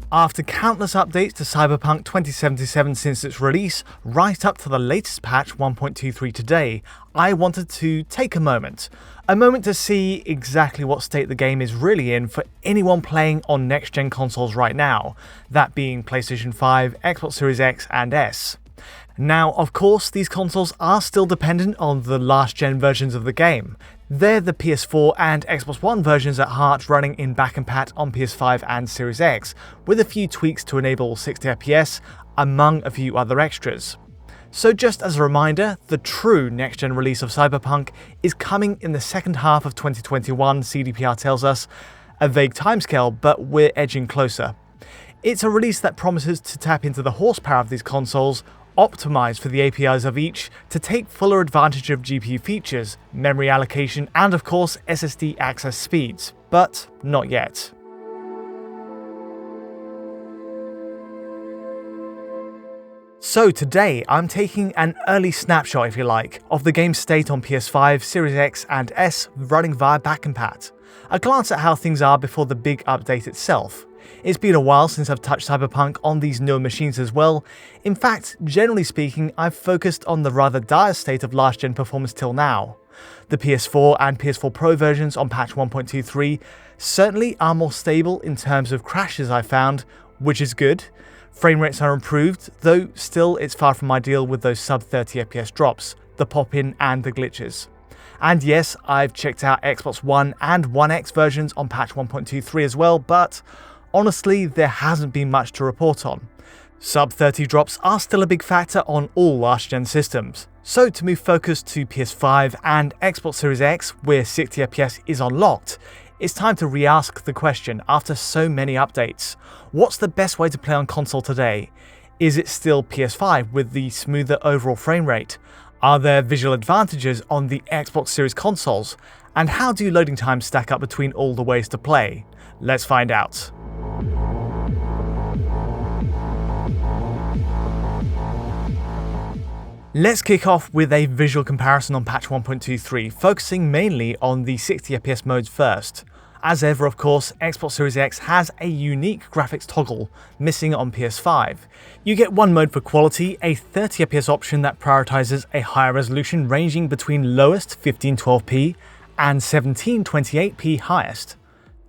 After countless updates to Cyberpunk 2077 since its release, right up to the latest patch 1.23 today, I wanted to take a moment to see exactly what state the game is really in for anyone playing on next-gen consoles right now, that being PlayStation 5, Xbox Series X and S. Now, of course, these consoles are still dependent on the last-gen versions of the game. They're the PS4 and Xbox One versions at heart, running in back-compat on PS5 and Series X, with a few tweaks to enable 60fps, among a few other extras. So just as a reminder, the true next-gen release of Cyberpunk is coming in the second half of 2021, CDPR tells us. A vague timescale, but we're edging closer. It's a release that promises to tap into the horsepower of these consoles, optimize for the APIs of each to take fuller advantage of GPU features, memory allocation, and of course SSD access speeds, but not yet. So today I'm taking an early snapshot, if you like, of the game's state on PS5, Series X and S running via back-compat. A glance at how things are before the big update itself. It's been a while since I've touched Cyberpunk on these newer machines as well. In fact, generally speaking, I've focused on the rather dire state of last-gen performance till now. The PS4 and PS4 Pro versions on patch 1.23 certainly are more stable in terms of crashes I found, which is good. Frame rates are improved, though still it's far from ideal with those sub 30fps drops, the pop-in and the glitches. And yes, I've checked out Xbox One and One X versions on patch 1.23 as well, but honestly, there hasn't been much to report on. Sub 30 drops are still a big factor on all last-gen systems. So to move focus to PS5 and Xbox Series X, where 60fps is unlocked, it's time to re-ask the question after so many updates. What's the best way to play on console today? Is it still PS5 with the smoother overall frame rate? Are there visual advantages on the Xbox Series consoles? And how do loading times stack up between all the ways to play? Let's find out. Let's kick off with a visual comparison on patch 1.23, focusing mainly on the 60fps modes first. As ever, of course, Xbox Series X has a unique graphics toggle, missing on PS5. You get one mode for quality, a 30fps option that prioritizes a higher resolution ranging between lowest 1512p and 1728p highest.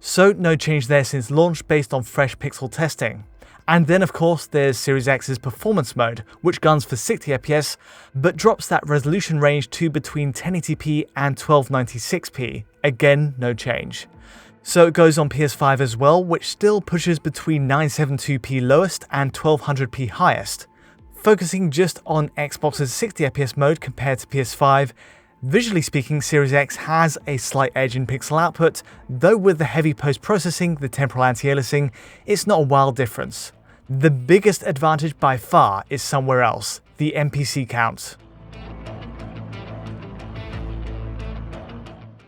So no change there since launch based on fresh pixel testing. And then of course there's Series X's performance mode, which guns for 60fps, but drops that resolution range to between 1080p and 1296p. Again, no change. So it goes on PS5 as well, which still pushes between 972p lowest and 1200p highest. Focusing just on Xbox's 60fps mode compared to PS5, visually speaking, Series X has a slight edge in pixel output, though with the heavy post-processing, the temporal anti-aliasing, it's not a wild difference. The biggest advantage by far is somewhere else, the NPC count.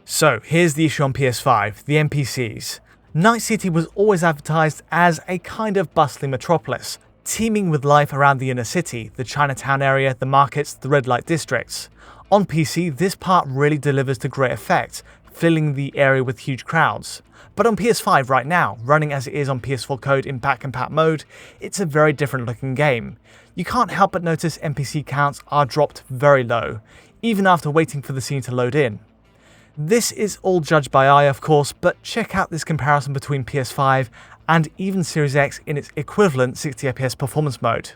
So here's the issue on PS5, the NPCs. Night City was always advertised as a kind of bustling metropolis, teeming with life around the inner city, the Chinatown area, the markets, the red light districts. On PC, this part really delivers to great effect, filling the area with huge crowds. But on PS5 right now, running as it is on PS4 code in back-compat mode, it's a very different looking game. You can't help but notice NPC counts are dropped very low, even after waiting for the scene to load in. This is all judged by eye, of course, but check out this comparison between PS5 and even Series X in its equivalent 60fps performance mode.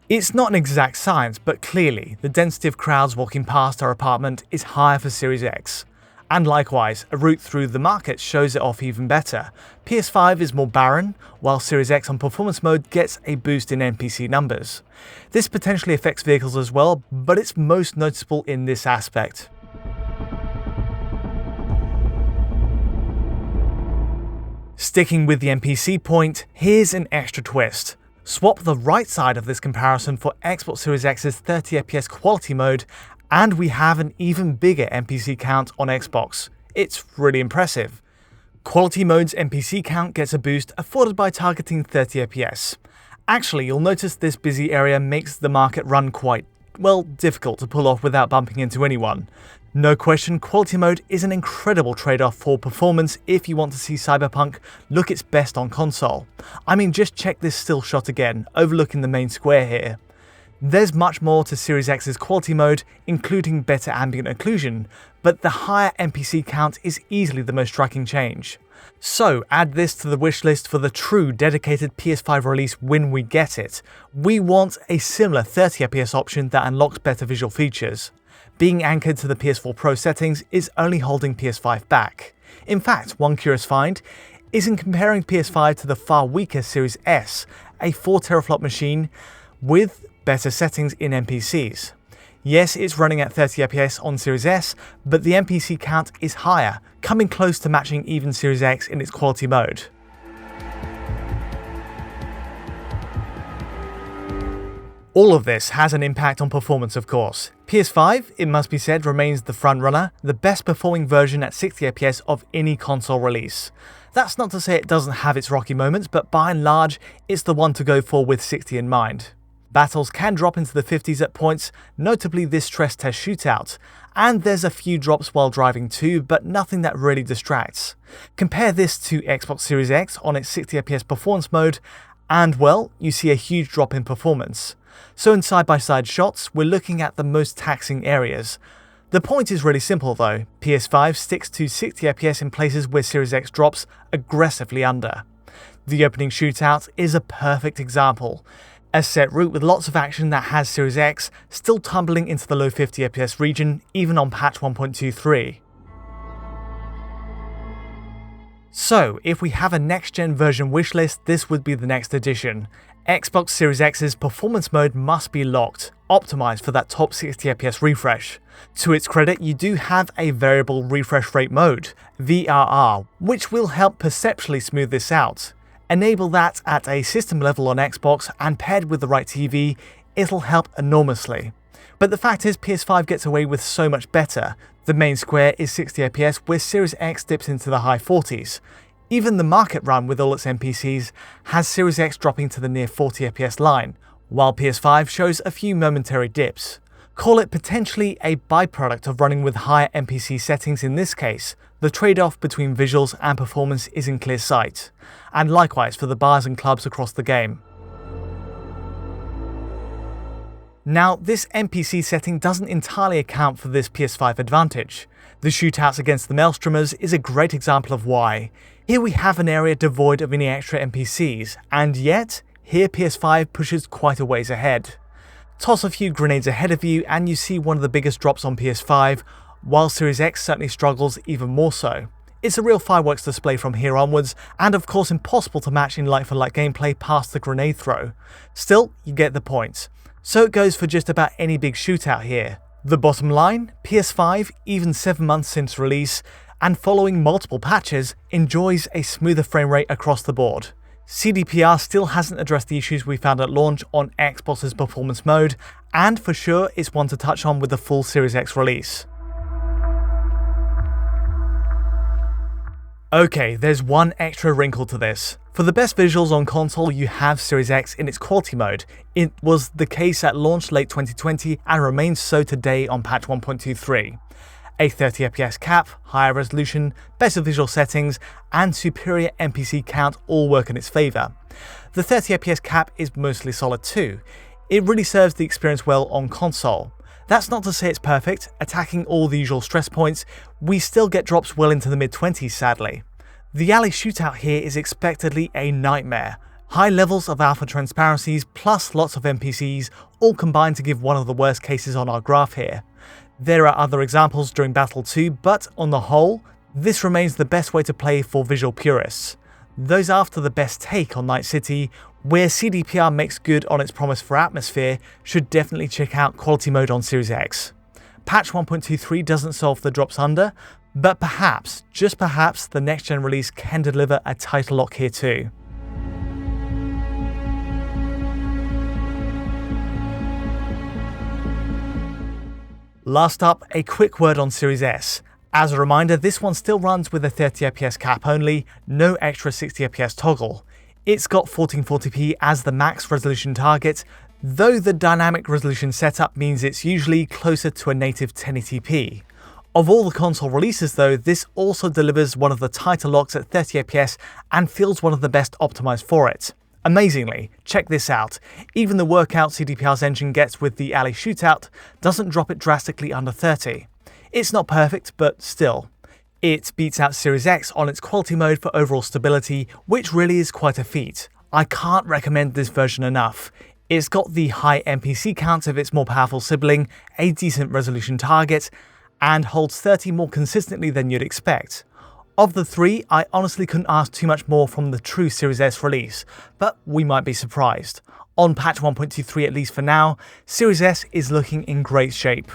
It's not an exact science, but clearly, the density of crowds walking past our apartment is higher for Series X. And likewise, a route through the market shows it off even better. PS5 is more barren, while Series X on performance mode gets a boost in NPC numbers. This potentially affects vehicles as well, but it's most noticeable in this aspect. Sticking with the NPC point, here's an extra twist. Swap the right side of this comparison for Xbox Series X's 30fps quality mode, and we have an even bigger NPC count on Xbox. It's really impressive. Quality mode's NPC count gets a boost afforded by targeting 30fps. Actually, you'll notice this busy area makes the market run quite, well, difficult to pull off without bumping into anyone. No question, quality mode is an incredible trade-off for performance if you want to see Cyberpunk look its best on console. I mean, just check this still shot again, overlooking the main square here. There's much more to Series X's quality mode, including better ambient occlusion, but the higher NPC count is easily the most striking change. So add this to the wishlist for the true dedicated PS5 release when we get it. We want a similar 30fps option that unlocks better visual features. Being anchored to the PS4 Pro settings is only holding PS5 back. In fact, one curious find is in comparing PS5 to the far weaker Series S, a 4 teraflop machine with better settings in NPCs. Yes, it's running at 30fps on Series S, but the NPC count is higher, coming close to matching even Series X in its quality mode. All of this has an impact on performance, of course. PS5, it must be said, remains the frontrunner, the best performing version at 60fps of any console release. That's not to say it doesn't have its rocky moments, but by and large, it's the one to go for with 60 in mind. Battles can drop into the 50s at points, notably this stress test shootout, and there's a few drops while driving too, but nothing that really distracts. Compare this to Xbox Series X on its 60fps performance mode, and well, you see a huge drop in performance. So in side-by-side shots, we're looking at the most taxing areas. The point is really simple though, PS5 sticks to 60fps in places where Series X drops aggressively under. The opening shootout is a perfect example. A set route with lots of action that has Series X still tumbling into the low 50fps region even on patch 1.23. So, if we have a next-gen version wishlist, this would be the next addition. Xbox Series X's performance mode must be locked, optimized for that top 60fps refresh. To its credit, you do have a variable refresh rate mode, VRR, which will help perceptually smooth this out. Enable that at a system level on Xbox, and paired with the right TV, it'll help enormously. But the fact is, PS5 gets away with so much better. The main square is 60fps, where Series X dips into the high 40s. Even the market run with all its NPCs has Series X dropping to the near 40fps line, while PS5 shows a few momentary dips. Call it potentially a byproduct of running with higher NPC settings in this case. The trade-off between visuals and performance is in clear sight, and likewise for the bars and clubs across the game. Now, this NPC setting doesn't entirely account for this PS5 advantage. The shootouts against the Maelstromers is a great example of why. Here we have an area devoid of any extra NPCs, and yet, here PS5 pushes quite a ways ahead. Toss a few grenades ahead of you and you see one of the biggest drops on PS5, while Series X certainly struggles even more so. It's a real fireworks display from here onwards, and of course impossible to match in like-for-like gameplay past the grenade throw. Still, you get the point. So it goes for just about any big shootout here. The bottom line, PS5, even 7 months since release, and following multiple patches, enjoys a smoother frame rate across the board. CDPR still hasn't addressed the issues we found at launch on Xbox's performance mode, and for sure it's one to touch on with the full Series X release. Okay, there's one extra wrinkle to this. For the best visuals on console, you have Series X in its quality mode. It was the case at launch late 2020 and remains so today on patch 1.23. A 30fps cap, higher resolution, better visual settings, and superior NPC count all work in its favour. The 30fps cap is mostly solid too. It really serves the experience well on console. That's not to say it's perfect. Attacking all the usual stress points, we still get drops well into the mid-20s sadly. The alley shootout here is expectedly a nightmare. High levels of alpha transparencies plus lots of NPCs all combine to give one of the worst cases on our graph here. There are other examples during Battle 2, but on the whole, this remains the best way to play for visual purists. Those after the best take on Night City, where CDPR makes good on its promise for atmosphere, should definitely check out quality mode on Series X. Patch 1.23 doesn't solve the drops under, but perhaps, just perhaps, the next gen release can deliver a title lock here too. Last up, a quick word on Series S. As a reminder, this one still runs with a 30fps cap only, no extra 60fps toggle. It's got 1440p as the max resolution target, though the dynamic resolution setup means it's usually closer to a native 1080p. Of all the console releases though, this also delivers one of the tighter locks at 30fps and feels one of the best optimized for it. Amazingly, check this out, even the workout CDPR's engine gets with the alley shootout doesn't drop it drastically under 30. It's not perfect, but still. It beats out Series X on its quality mode for overall stability, which really is quite a feat. I can't recommend this version enough. It's got the high NPC count of its more powerful sibling, a decent resolution target, and holds 30 more consistently than you'd expect. Of the three, I honestly couldn't ask too much more from the true Series S release, but we might be surprised. On patch 1.23 at least for now, Series S is looking in great shape.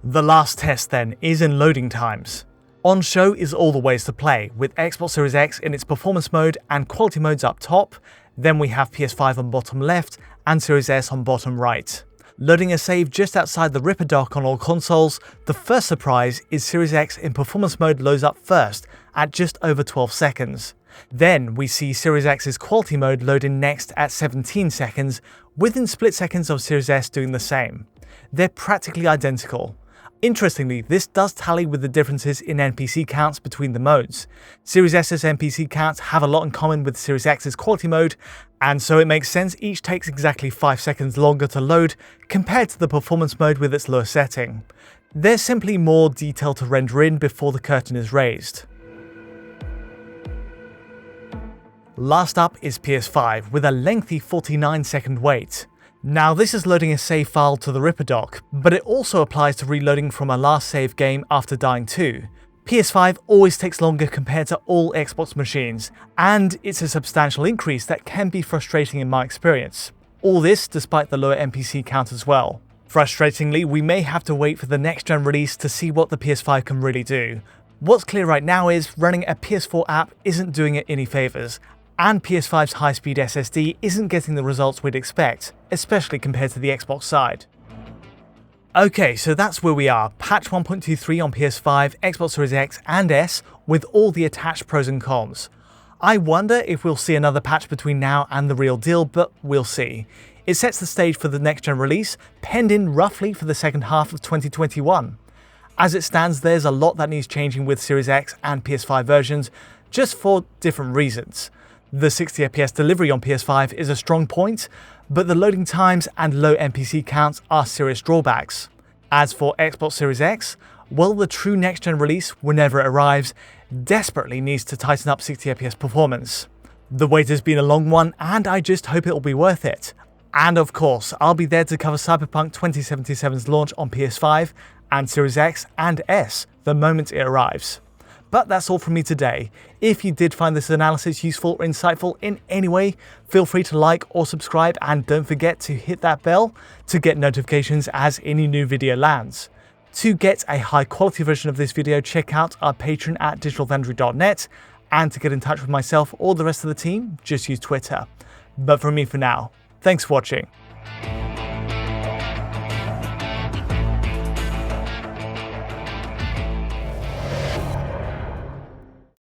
The last test then is in loading times. On show is all the ways to play, with Xbox Series X in its performance mode and quality modes up top, then we have PS5 on bottom left and Series S on bottom right. Loading a save just outside the Ripper dock on all consoles, the first surprise is Series X in performance mode loads up first at just over 12 seconds. Then we see Series X's quality mode load in next at 17 seconds, within split seconds of Series S doing the same. They're practically identical. Interestingly, this does tally with the differences in NPC counts between the modes. Series S's NPC counts have a lot in common with Series X's quality mode, and so it makes sense each takes exactly 5 seconds longer to load compared to the performance mode with its lower setting. There's simply more detail to render in before the curtain is raised. Last up is PS5 with a lengthy 49-second wait. Now this is loading a save file to the Ripper dock, but it also applies to reloading from a last save game after dying too. PS5 always takes longer compared to all Xbox machines, and it's a substantial increase that can be frustrating in my experience. All this despite the lower NPC count as well. Frustratingly, we may have to wait for the next gen release to see what the PS5 can really do. What's clear right now is running a PS4 app isn't doing it any favours, and PS5's high-speed SSD isn't getting the results we'd expect, especially compared to the Xbox side. Okay, so that's where we are, patch 1.23 on PS5, Xbox Series X and S, with all the attached pros and cons. I wonder if we'll see another patch between now and the real deal, but we'll see. It sets the stage for the next-gen release, penned in roughly for the second half of 2021. As it stands, there's a lot that needs changing with Series X and PS5 versions, just for different reasons. The 60fps delivery on PS5 is a strong point, but the loading times and low NPC counts are serious drawbacks. As for Xbox Series X, well, the true next-gen release, whenever it arrives, desperately needs to tighten up 60fps performance. The wait has been a long one, and I just hope it'll be worth it. And of course, I'll be there to cover Cyberpunk 2077's launch on PS5 and Series X and S the moment it arrives. But that's all from me today. If you did find this analysis useful or insightful in any way, feel free to like or subscribe, and don't forget to hit that bell to get notifications as any new video lands. To get a high quality version of this video, check out our Patreon at digitalfoundry.net, and to get in touch with myself or the rest of the team, just use Twitter. But from me for now, thanks for watching.